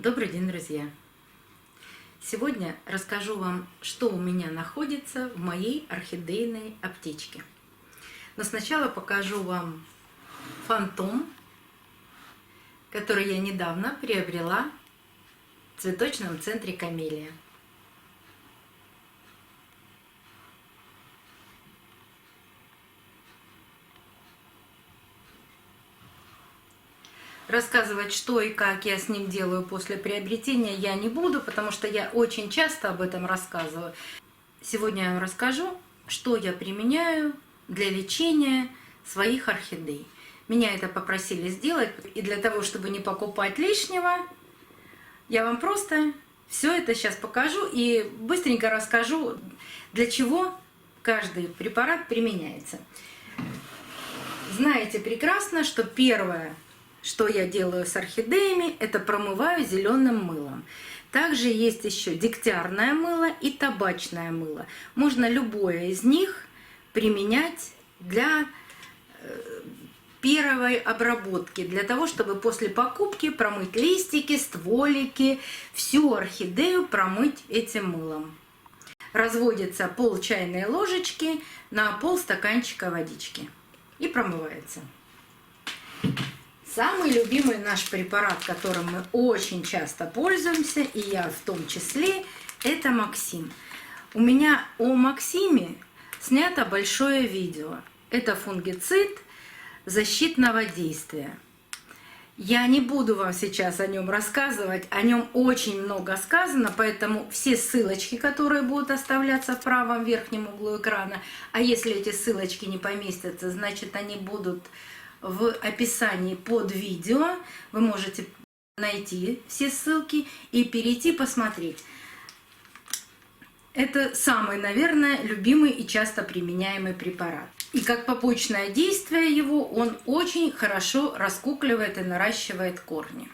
Добрый день, друзья! Сегодня расскажу вам, что у меня находится в моей орхидейной аптечке. Но сначала покажу вам фантом, который я недавно приобрела в цветочном центре Камелия. Рассказывать, что и как я с ним делаю после приобретения, я не буду, потому что я очень часто об этом рассказываю. Сегодня я вам расскажу, что я применяю для лечения своих орхидей. Меня это попросили сделать, и для того, чтобы не покупать лишнего, я вам просто все это сейчас покажу и быстренько расскажу, для чего каждый препарат применяется. Знаете прекрасно, что первое, что я делаю с орхидеями, это промываю зеленым мылом. Также есть еще дегтярное мыло и табачное мыло. Можно любое из них применять для первой обработки, для того, чтобы после покупки промыть листики, стволики, всю орхидею промыть этим мылом. Разводится пол чайной ложечки на полстаканчика водички и промывается. Самый любимый наш препарат, которым мы очень часто пользуемся, и я в том числе, это Максим. У меня о Максиме снято большое видео. Это фунгицид защитного действия. Я не буду вам сейчас о нем рассказывать, о нем очень много сказано, поэтому все ссылочки, которые будут оставляться в правом верхнем углу экрана, а если эти ссылочки не поместятся, значит они будут в описании под видео, вы можете найти все ссылки и перейти посмотреть. Это самый, наверное, любимый и часто применяемый препарат. И как побочное действие его, он очень хорошо раскукливает и наращивает корни.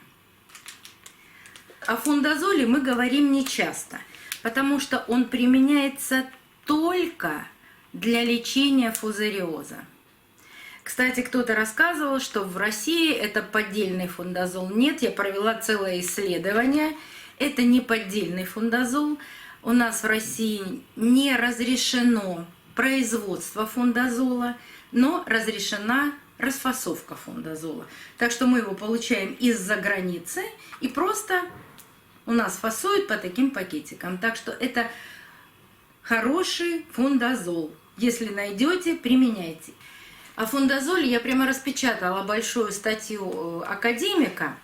О фундазоле мы говорим не часто, потому что он применяется только для лечения фузариоза. Кстати, кто-то рассказывал, что в России это поддельный фундазол. Нет, я провела целое исследование. Это не поддельный фундазол. У нас в России не разрешено производство фундазола, но разрешена расфасовка фундазола. Так что мы его получаем из-за границы и просто у нас фасуют по таким пакетикам. Так что это хороший фундазол. Если найдете, применяйте. О фундазоле я прямо распечатала большую статью академика,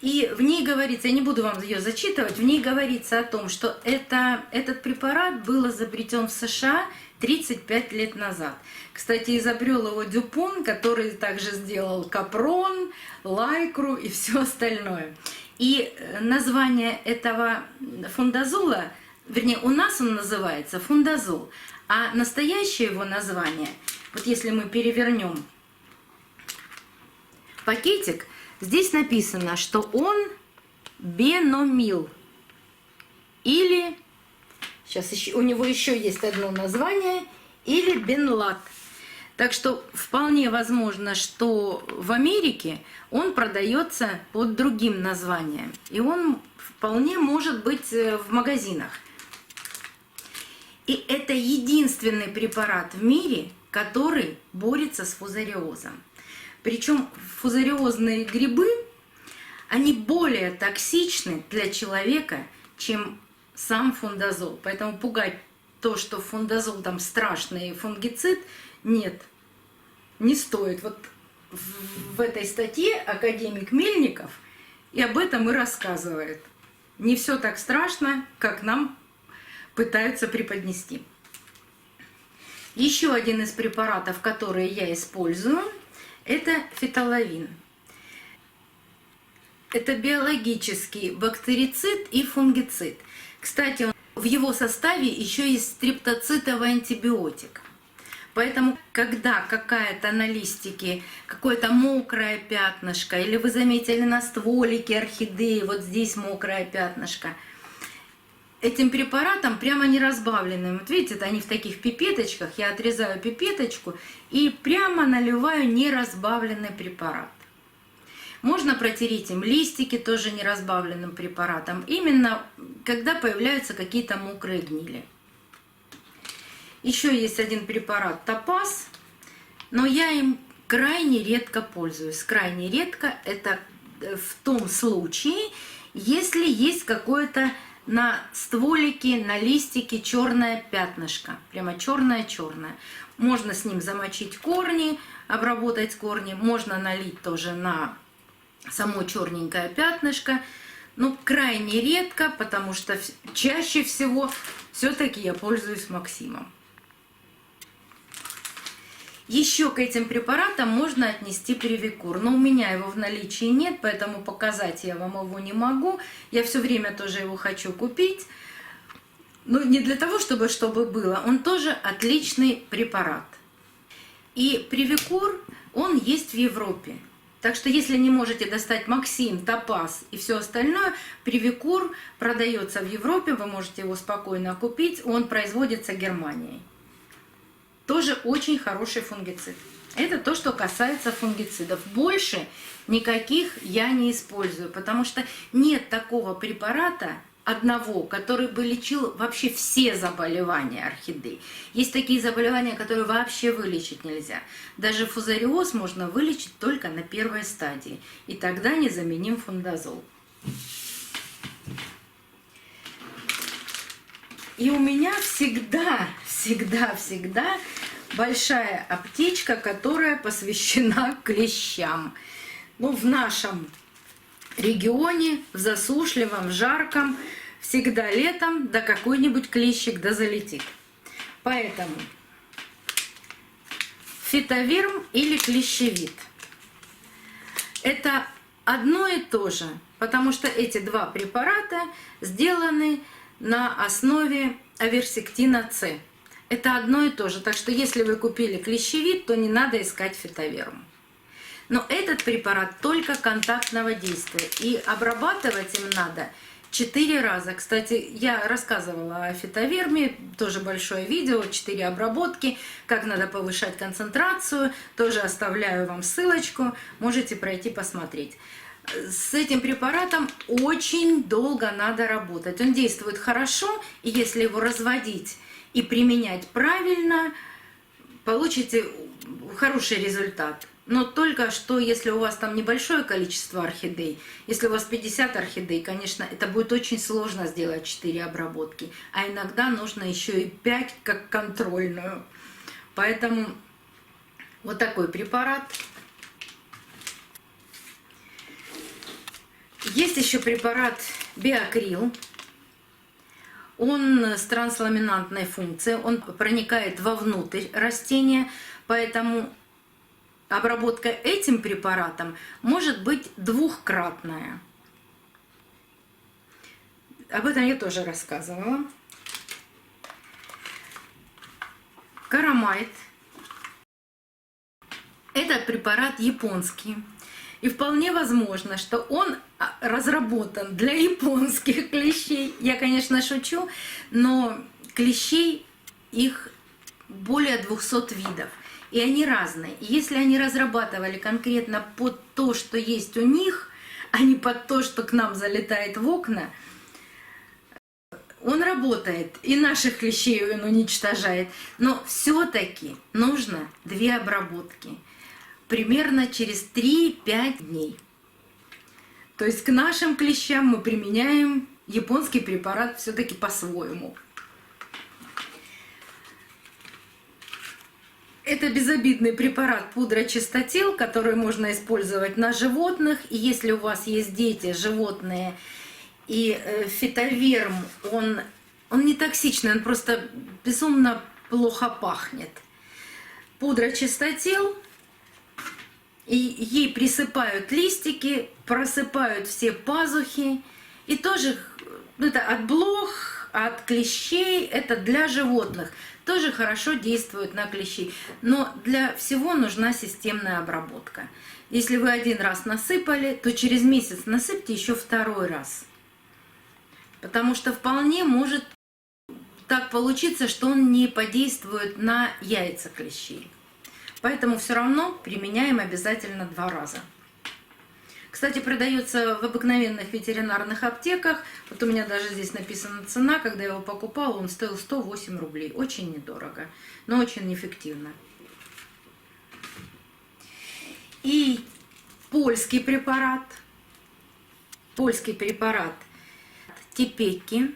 и в ней говорится, я не буду вам ее зачитывать, в ней говорится о том, что этот препарат был изобретен в США 35 лет назад. Кстати, изобрел его Дюпон, который также сделал капрон, лайкру и все остальное. И название этого фундазола, вернее, у нас он называется фундазол, а настоящее его название, вот если мы перевернем пакетик, здесь написано, что он беномил. Или, сейчас у него еще есть одно название, или бенлат. Так что вполне возможно, что в Америке он продается под другим названием. И он вполне может быть в магазинах. И это единственный препарат в мире, который борется с фузариозом. Причем фузариозные грибы, они более токсичны для человека, чем сам фундазол. Поэтому пугать то, что фундазол там страшный фунгицид, нет, не стоит. Вот в этой статье академик Мельников и об этом и рассказывает. Не все так страшно, как нам пытаются преподнести. Еще один из препаратов, которые я использую, это фитолавин. Это биологический бактерицид и фунгицид. Кстати, в его составе еще есть стрептоцитовый антибиотик. Поэтому, когда какая-то на листике, какое-то мокрое пятнышко, или вы заметили на стволике орхидеи, вот здесь мокрое пятнышко, этим препаратом прямо не разбавленным. Вот видите, они в таких пипеточках. Я отрезаю пипеточку и прямо наливаю неразбавленный препарат. Можно протереть им листики тоже неразбавленным препаратом, именно когда появляются какие-то мокрые гнили. Еще есть один препарат Топаз, но я им крайне редко пользуюсь. Крайне редко это в том случае, если есть какое-то на стволике, на листике черное пятнышко, прямо черное-черное. Можно с ним замочить корни, обработать корни, можно налить тоже на само черненькое пятнышко, но крайне редко, потому что чаще всего все-таки я пользуюсь Максимом. Еще к этим препаратам можно отнести Привикур, но у меня его в наличии нет, поэтому показать я вам его не могу. Я все время тоже его хочу купить, но не для того, чтобы было, он тоже отличный препарат. И Привикур, он есть в Европе. Так что если не можете достать Максим, Топаз и все остальное, Привикур продается в Европе, вы можете его спокойно купить, он производится Германией. Тоже очень хороший фунгицид. Это то, что касается фунгицидов. Больше никаких я не использую, потому что нет такого препарата одного, который бы лечил вообще все заболевания орхидей. Есть такие заболевания, которые вообще вылечить нельзя. Даже фузариоз можно вылечить только на первой стадии. И тогда незаменим фундазол. И у меня всегда большая аптечка, которая посвящена клещам. Ну, в нашем регионе, в засушливом, жарком, всегда летом да какой-нибудь клещик да залетит. Поэтому фитоверм или клещевид – это одно и то же, потому что эти два препарата сделаны на основе аверсектина С. Это одно и то же. Так что если вы купили клещевид, то не надо искать фитоверм. Но этот препарат только контактного действия. И обрабатывать им надо 4 раза. Кстати, я рассказывала о фитоверме, тоже большое видео, 4 обработки, как надо повышать концентрацию. Тоже оставляю вам ссылочку, можете пройти посмотреть. С этим препаратом очень долго надо работать. Он действует хорошо, и если его разводить и применять правильно, получите хороший результат. Но только что, если у вас там небольшое количество орхидей, если у вас 50 орхидей, конечно, это будет очень сложно сделать 4 обработки. А иногда нужно еще и 5 как контрольную. Поэтому вот такой препарат. Есть еще препарат Биокрил. Он с трансламинантной функцией, он проникает вовнутрь растения, поэтому обработка этим препаратом может быть двухкратная. Об этом я тоже рассказывала. Карамайт. Этот препарат японский. И вполне возможно, что он разработан для японских клещей. Я, конечно, шучу, но клещей их более 200 видов. И они разные. И если они разрабатывали конкретно под то, что есть у них, а не под то, что к нам залетает в окна, он работает. И наших клещей он уничтожает. Но все-таки нужно 2 обработки. Примерно через 3-5 дней. То есть к нашим клещам мы применяем японский препарат все-таки по-своему. Это безобидный препарат пудра-чистотел, который можно использовать на животных. И если у вас есть дети, животные, и фитоверм, он не токсичный, он просто безумно плохо пахнет. Пудра-чистотел. И ей присыпают листики, просыпают все пазухи. И тоже это от блох, от клещей, это для животных. Тоже хорошо действует на клещей. Но для всего нужна системная обработка. Если вы 1 раз насыпали, то через месяц насыпьте еще 2 раз. Потому что вполне может так получиться, что он не подействует на яйца клещей. Поэтому все равно применяем обязательно 2 раза. Кстати, продается в обыкновенных ветеринарных аптеках. Вот у меня даже здесь написана цена. Когда я его покупала, он стоил 108 рублей. Очень недорого, но очень эффективно. И польский препарат Тепеки.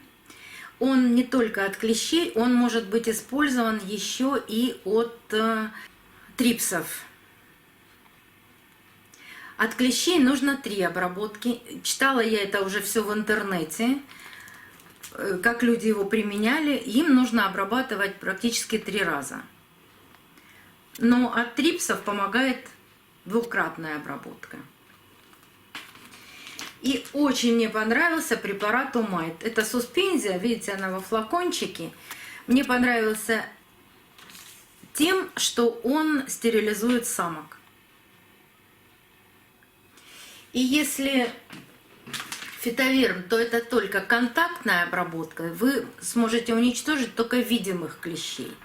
Он не только от клещей, он может быть использован еще и от трипсов. От клещей нужно 3 обработки. Читала я это уже все в интернете, как люди его применяли. Им нужно обрабатывать практически 3 раза. Но от трипсов помогает 2-кратная обработка. И очень мне понравился препарат Омайт. Это суспензия, видите, она во флакончике. Мне понравился тем, что он стерилизует самок. И если фитовирм, то это только контактная обработка. Вы сможете уничтожить только видимых клещей.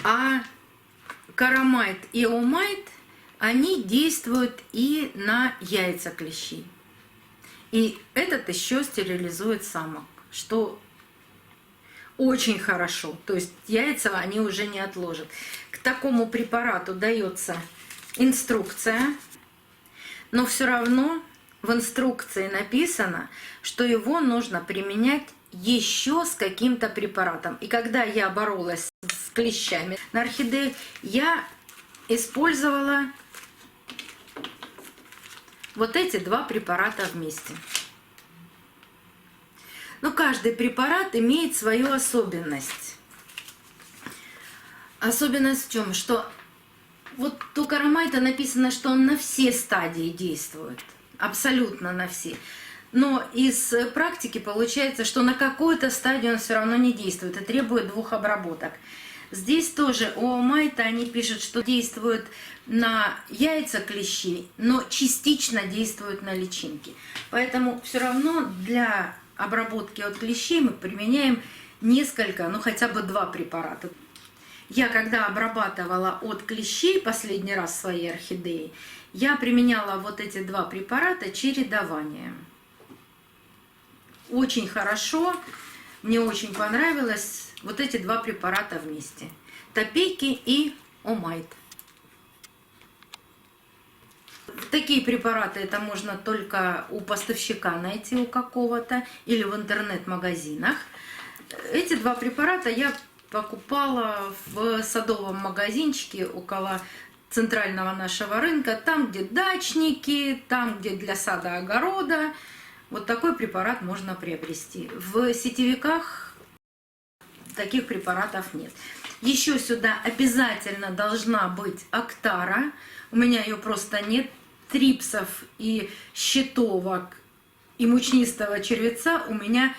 А Карамайт и Омайт, они действуют и на яйца клещей. И этот еще стерилизует самок, что очень хорошо. То есть яйца они уже не отложат. К такому препарату дается инструкция, но все равно в инструкции написано, что его нужно применять еще с каким-то препаратом. И когда я боролась с клещами на орхидеях, я использовала вот эти 2 препарата вместе. Но каждый препарат имеет свою особенность. Особенность в чем? Что вот у Карамайта написано, что он на все стадии действует. Абсолютно на все. Но из практики получается, что на какую-то стадию он все равно не действует и требует 2 обработок. Здесь тоже у Омайта они пишут, что действует на яйца клещей, но частично действует на личинки. Поэтому все равно для обработки от клещей мы применяем несколько, ну хотя бы 2 препарата. Я когда обрабатывала от клещей последний раз свои орхидеи, я применяла вот эти 2 препарата чередованием. Очень хорошо, мне очень понравилось вот эти 2 препарата вместе. Тепеки и Омайт. Такие препараты это можно только у поставщика найти у какого-то или в интернет-магазинах. Эти 2 препарата я покупала в садовом магазинчике около центрального нашего рынка, там, где дачники, там, где для сада-огорода. Вот такой препарат можно приобрести. В сетевиках таких препаратов нет. Еще сюда обязательно должна быть Актара. У меня ее просто нет. Трипсов и щитовок и мучнистого червеца у меня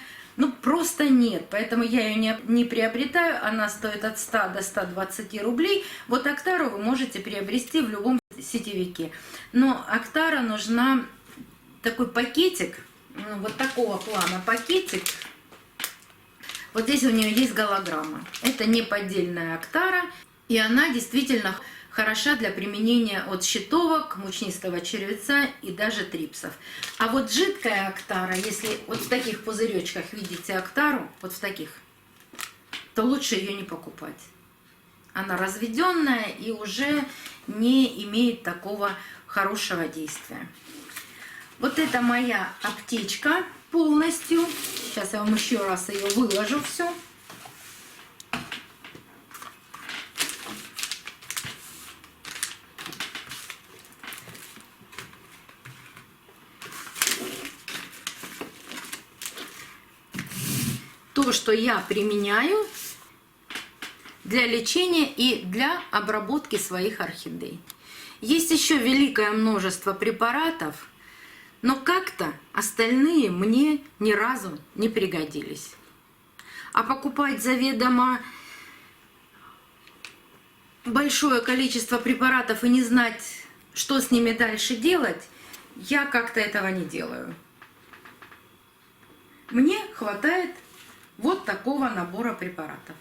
просто нет. Поэтому я ее не приобретаю. Она стоит от 100 до 120 рублей. Вот Актару вы можете приобрести в любом сетевике. Но Актара нужна такой пакетик, вот такого плана пакетик. Вот здесь у нее есть голограмма. Это не поддельная Актара. И она действительно хороша для применения от щитовок, мучнистого червеца и даже трипсов. А вот жидкая Актара, если вот в таких пузыречках видите Актару, вот в таких, то лучше ее не покупать. Она разведенная и уже не имеет такого хорошего действия. Вот это моя аптечка полностью. Сейчас я вам еще раз ее выложу все. То, что я применяю для лечения и для обработки своих орхидей. Есть еще великое множество препаратов, но как-то остальные мне ни разу не пригодились. А покупать заведомо большое количество препаратов и не знать, что с ними дальше делать, я как-то этого не делаю. Мне хватает вот такого набора препаратов.